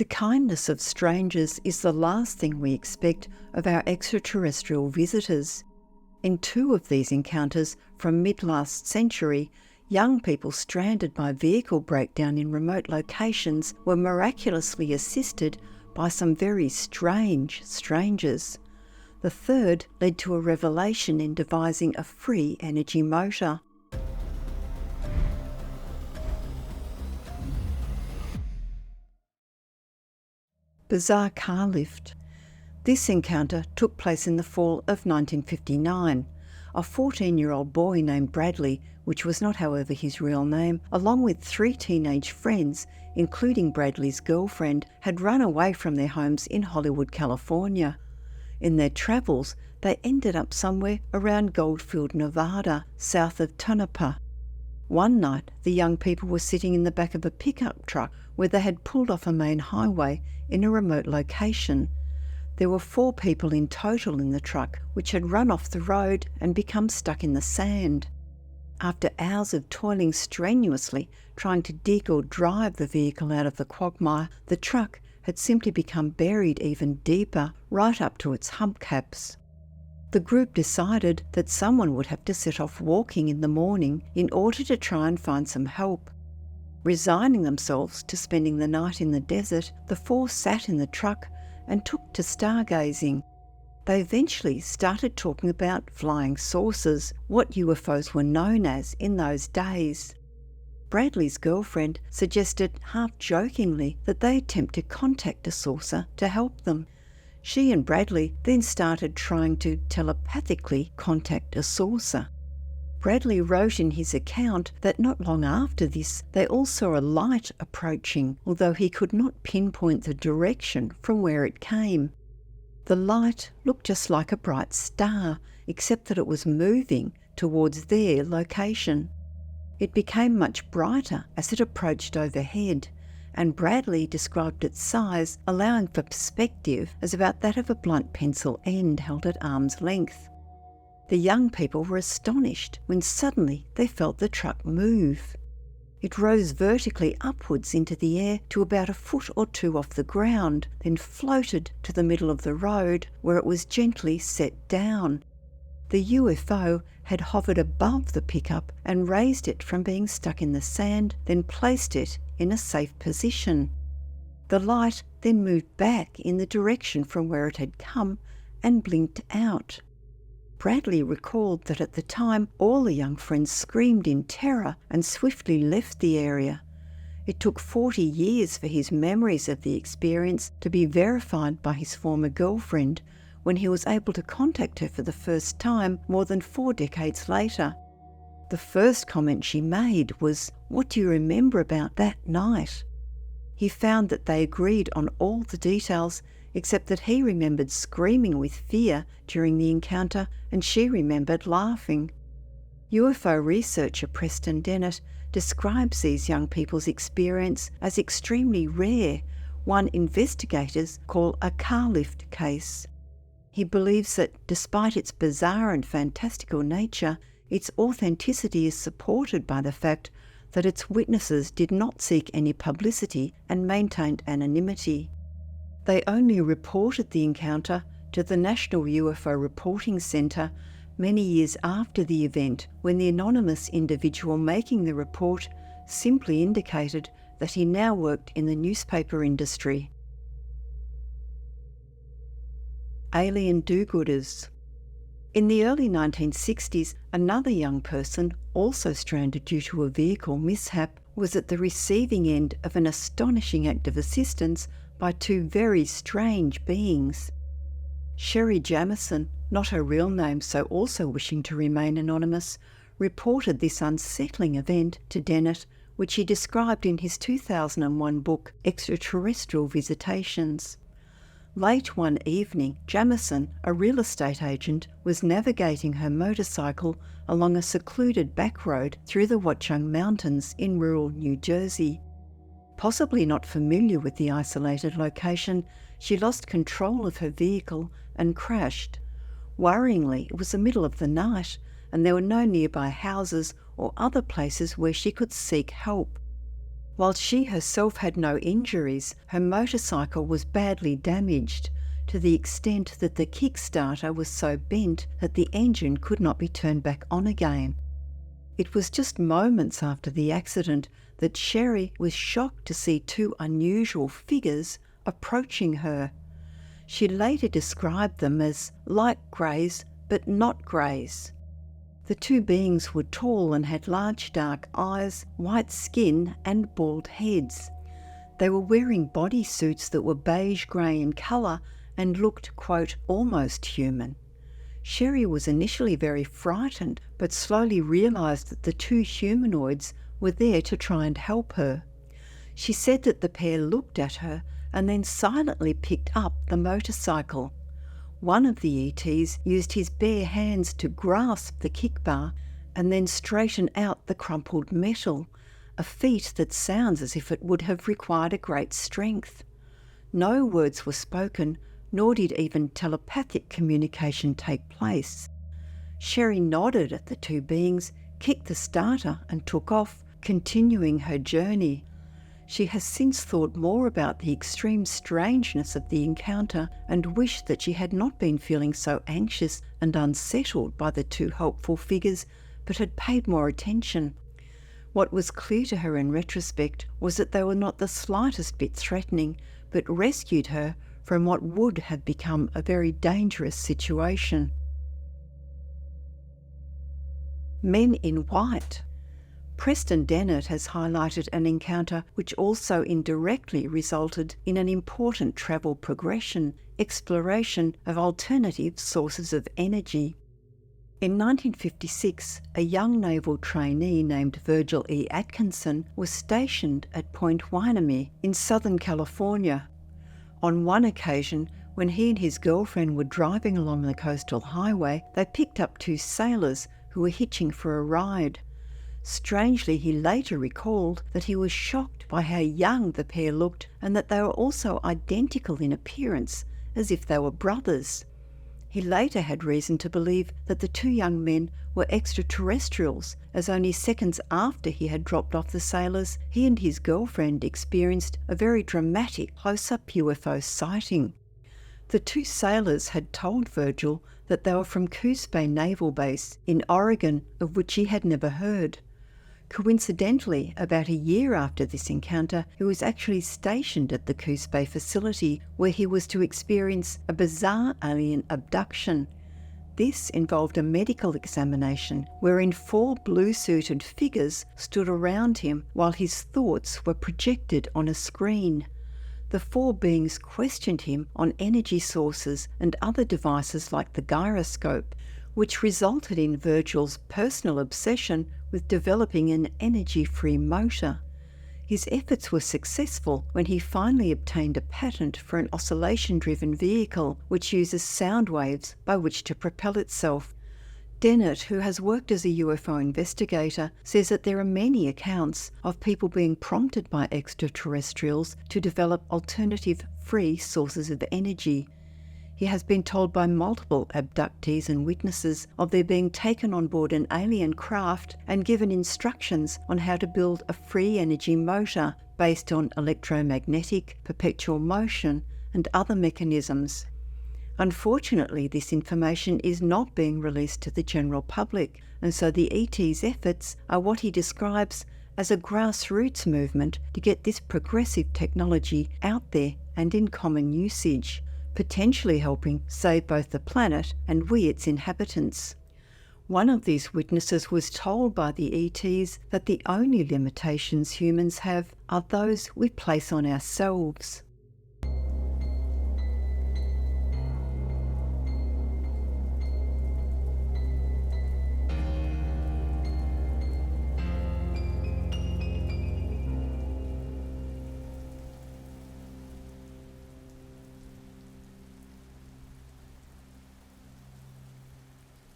The kindness of strangers is the last thing we expect of our extraterrestrial visitors. In 2 of these encounters from mid-last century, young people stranded by vehicle breakdown in remote locations were miraculously assisted by some very strange strangers. The 3rd led to a revelation in devising a free energy motor. Bizarre car lift. This encounter took place in the fall of 1959. A 14-year-old boy named Bradley, which was not however his real name, along with 3 teenage friends, including Bradley's girlfriend, had run away from their homes in Hollywood, California. In their travels, they ended up somewhere around Goldfield, Nevada, south of Tonopah. One night, the young people were sitting in the back of a pickup truck where they had pulled off a main highway in a remote location. There were 4 people in total in the truck, which had run off the road and become stuck in the sand. After hours of toiling strenuously, trying to dig or drive the vehicle out of the quagmire, the truck had simply become buried even deeper, right up to its hubcaps. The group decided that someone would have to set off walking in the morning in order to try and find some help. Resigning themselves to spending the night in the desert, the 4 sat in the truck and took to stargazing. They eventually started talking about flying saucers, what UFOs were known as in those days. Bradley's girlfriend suggested half-jokingly that they attempt to contact a saucer to help them. She and Bradley then started trying to telepathically contact a saucer. Bradley wrote in his account that not long after this, they all saw a light approaching, although he could not pinpoint the direction from where it came. The light looked just like a bright star, except that it was moving towards their location. It became much brighter as it approached overhead, and Bradley described its size, allowing for perspective, as about that of a blunt pencil end held at arm's length. The young people were astonished when suddenly they felt the truck move. It rose vertically upwards into the air to about a foot or 2 off the ground, then floated to the middle of the road where it was gently set down. The UFO had hovered above the pickup and raised it from being stuck in the sand, then placed it in a safe position. The light then moved back in the direction from where it had come and blinked out. Bradley recalled that at the time all the young friends screamed in terror and swiftly left the area. It took 40 years for his memories of the experience to be verified by his former girlfriend, when he was able to contact her for the first time more than 4 decades later. The first comment she made was, "What do you remember about that night?" He found that they agreed on all the details, except that he remembered screaming with fear during the encounter and she remembered laughing. UFO researcher Preston Dennett describes these young people's experience as extremely rare, one investigators call a car lift case. He believes that despite its bizarre and fantastical nature, its authenticity is supported by the fact that its witnesses did not seek any publicity and maintained anonymity. They only reported the encounter to the National UFO Reporting Centre many years after the event, when the anonymous individual making the report simply indicated that he now worked in the newspaper industry. Alien do-gooders. In the early 1960s, another young person, also stranded due to a vehicle mishap, was at the receiving end of an astonishing act of assistance by 2 very strange beings. Sherry Jamison, not her real name so also wishing to remain anonymous, reported this unsettling event to Dennett, which he described in his 2001 book Extraterrestrial Visitations. Late one evening, Jamison, a real estate agent, was navigating her motorcycle along a secluded back road through the Watchung Mountains in rural New Jersey. Possibly not familiar with the isolated location, she lost control of her vehicle and crashed. Worryingly, it was the middle of the night and there were no nearby houses or other places where she could seek help. While she herself had no injuries, her motorcycle was badly damaged, to the extent that the kickstarter was so bent that the engine could not be turned back on again. It was just moments after the accident that Sherry was shocked to see two unusual figures approaching her. She later described them as light greys but not greys. The two beings were tall and had large dark eyes, white skin and bald heads. They were wearing bodysuits that were beige-grey in colour and looked, quote, almost human. Sherry was initially very frightened, but slowly realised that the two humanoids were there to try and help her. She said that the pair looked at her and then silently picked up the motorcycle. One of the ETs used his bare hands to grasp the kick bar and then straighten out the crumpled metal, a feat that sounds as if it would have required a great strength. No words were spoken, nor did even telepathic communication take place. Sherry nodded at the two beings, kicked the starter and took off, continuing her journey. She has since thought more about the extreme strangeness of the encounter and wished that she had not been feeling so anxious and unsettled by the two helpful figures, but had paid more attention. What was clear to her in retrospect was that they were not the slightest bit threatening, but rescued her from what would have become a very dangerous situation. Men in White. Preston Dennett has highlighted an encounter which also indirectly resulted in an important travel progression, exploration of alternative sources of energy. In 1956, a young naval trainee named Virgil E. Atkinson was stationed at Point Wainami in Southern California. On one occasion, when he and his girlfriend were driving along the coastal highway, they picked up two sailors who were hitching for a ride. Strangely, he later recalled that he was shocked by how young the pair looked and that they were also identical in appearance, as if they were brothers. He later had reason to believe that the two young men were extraterrestrials, as only seconds after he had dropped off the sailors, he and his girlfriend experienced a very dramatic close-up UFO sighting. The two sailors had told Virgil that they were from Coos Bay Naval Base in Oregon, of which he had never heard. Coincidentally, about a year after this encounter, he was actually stationed at the Coos Bay facility, where he was to experience a bizarre alien abduction. This involved a medical examination wherein four blue-suited figures stood around him while his thoughts were projected on a screen. The four beings questioned him on energy sources and other devices like the gyroscope, which resulted in Virgil's personal obsession with developing an energy-free motor. His efforts were successful when he finally obtained a patent for an oscillation-driven vehicle which uses sound waves by which to propel itself. Dennett, who has worked as a UFO investigator, says that there are many accounts of people being prompted by extraterrestrials to develop alternative, free sources of energy. He has been told by multiple abductees and witnesses of their being taken on board an alien craft and given instructions on how to build a free energy motor based on electromagnetic, perpetual motion, and other mechanisms. Unfortunately, this information is not being released to the general public, and so the ET's efforts are what he describes as a grassroots movement to get this progressive technology out there and in common usage, potentially helping save both the planet and we its inhabitants. One of these witnesses was told by the ETs that the only limitations humans have are those we place on ourselves.